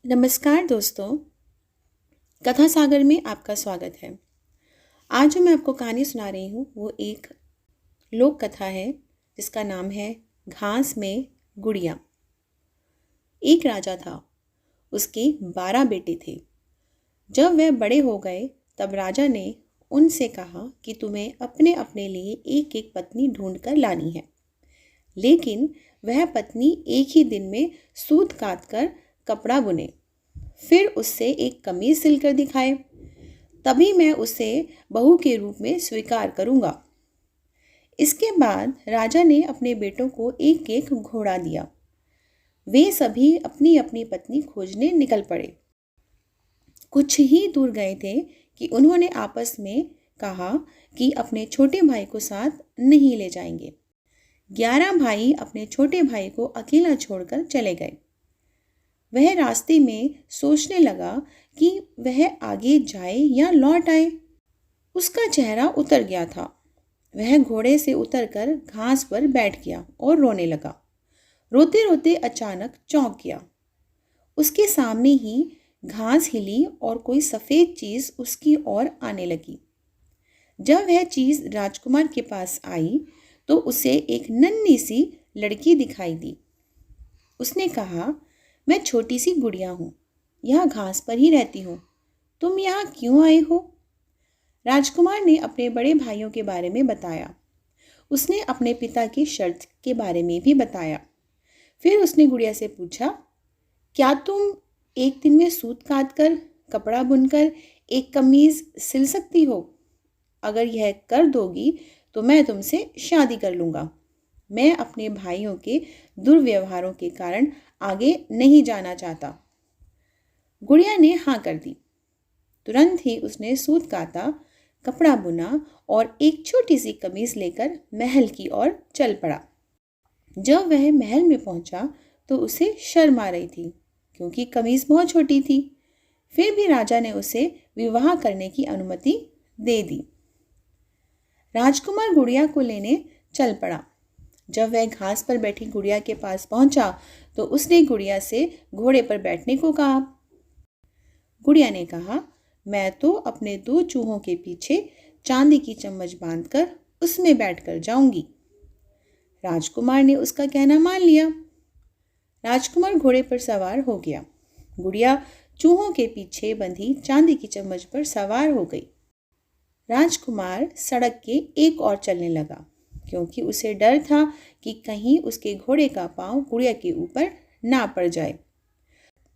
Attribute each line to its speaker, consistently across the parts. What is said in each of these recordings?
Speaker 1: नमस्कार दोस्तों, कथा सागर में आपका स्वागत है। आज जो मैं आपको कहानी सुना रही हूँ वो एक लोक कथा है जिसका नाम है घास में गुड़िया। एक राजा था, उसके 12 बेटे थे। जब वह बड़े हो गए तब राजा ने उनसे कहा कि तुम्हें अपने अपने लिए एक एक पत्नी ढूंढ कर लानी है, लेकिन वह पत्नी एक ही दिन में सूत काट कर कपड़ा बुने, फिर उससे एक कमीज सिलकर दिखाए, तभी मैं उसे बहू के रूप में स्वीकार करूंगा। इसके बाद राजा ने अपने बेटों को एक एक घोड़ा दिया। वे सभी अपनी अपनी पत्नी खोजने निकल पड़े। कुछ ही दूर गए थे कि उन्होंने आपस में कहा कि अपने छोटे भाई को साथ नहीं ले जाएंगे। 11 भाई अपने छोटे भाई को अकेला छोड़कर चले गए। वह रास्ते में सोचने लगा कि वह आगे जाए या लौट आए। उसका चेहरा उतर गया था। वह घोड़े से उतरकर घास पर बैठ गया और रोने लगा। रोते रोते अचानक चौंक गया। उसके सामने ही घास हिली और कोई सफ़ेद चीज़ उसकी ओर आने लगी। जब वह चीज़ राजकुमार के पास आई तो उसे एक नन्ही सी लड़की दिखाई दी। उसने कहा, मैं छोटी सी गुड़िया हूँ, यहाँ घास पर ही रहती हूँ। तुम यहाँ क्यों आए हो? राजकुमार ने अपने बड़े भाइयों के बारे में बताया। उसने अपने पिता की शर्त के बारे में भी बताया। फिर उसने गुड़िया से पूछा, क्या तुम एक दिन में सूत काट कर कपड़ा बुनकर एक कमीज सिल सकती हो? अगर यह कर दोगी तो मैं तुमसे शादी कर लूँगा। मैं अपने भाइयों के दुर्व्यवहारों के कारण आगे नहीं जाना चाहता। गुड़िया ने हाँ कर दी। तुरंत ही उसने सूत काटा, कपड़ा बुना और एक छोटी सी कमीज लेकर महल की ओर चल पड़ा। जब वह महल में पहुंचा तो उसे शर्म आ रही थी क्योंकि कमीज बहुत छोटी थी। फिर भी राजा ने उसे विवाह करने की अनुमति दे दी। राजकुमार गुड़िया को लेने चल पड़ा। जब वह घास पर बैठी गुड़िया के पास पहुंचा तो उसने गुड़िया से घोड़े पर बैठने को कहा। गुड़िया ने कहा, मैं तो अपने 2 चूहों के पीछे चांदी की चम्मच बांधकर उसमें बैठकर जाऊंगी। राजकुमार ने उसका कहना मान लिया। राजकुमार घोड़े पर सवार हो गया। गुड़िया चूहों के पीछे बंधी चांदी की चम्मच पर सवार हो गई। राजकुमार सड़क के एक ओर चलने लगा क्योंकि उसे डर था कि कहीं उसके घोड़े का पांव गुड़िया के ऊपर ना पड़ जाए।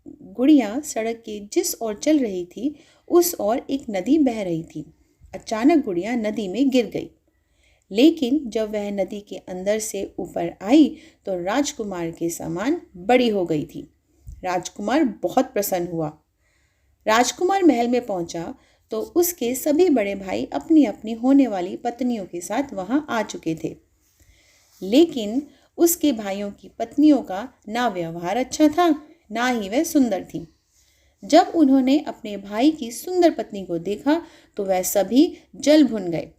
Speaker 1: गुड़िया सड़क के जिस ओर चल रही थी उस ओर एक नदी बह रही थी। अचानक गुड़िया नदी में गिर गई, लेकिन जब वह नदी के अंदर से ऊपर आई तो राजकुमार के समान बड़ी हो गई थी। राजकुमार बहुत प्रसन्न हुआ। राजकुमार महल में पहुंचा तो उसके सभी बड़े भाई अपनी अपनी होने वाली पत्नियों के साथ वहां आ चुके थे, लेकिन उसके भाइयों की पत्नियों का ना व्यवहार अच्छा था, ना ही वह सुंदर थी। जब उन्होंने अपने भाई की सुंदर पत्नी को देखा तो वह सभी जल भुन गए।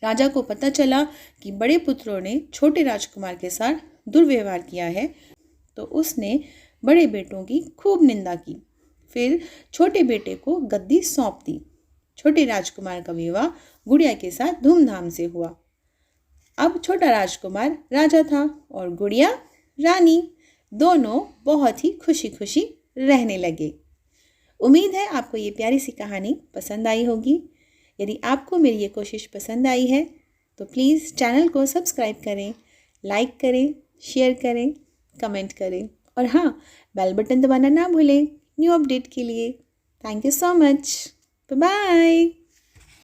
Speaker 1: राजा को पता चला कि बड़े पुत्रों ने छोटे राजकुमार के साथ दुर्व्यवहार किया है, तो उसने बड़े बेटों की खूब निंदा की। फिर छोटे बेटे को गद्दी सौंप दी। छोटे राजकुमार का विवाह गुड़िया के साथ धूमधाम से हुआ। अब छोटा राजकुमार राजा था और गुड़िया रानी। दोनों बहुत ही खुशी खुशी रहने लगे। उम्मीद है आपको ये प्यारी सी कहानी पसंद आई होगी। यदि आपको मेरी ये कोशिश पसंद आई है तो प्लीज़ चैनल को सब्सक्राइब करें, लाइक करें, शेयर करें, कमेंट करें और हाँ, बेल बटन दबाना ना भूलें न्यू अपडेट के लिए। Thank you so much. Bye bye.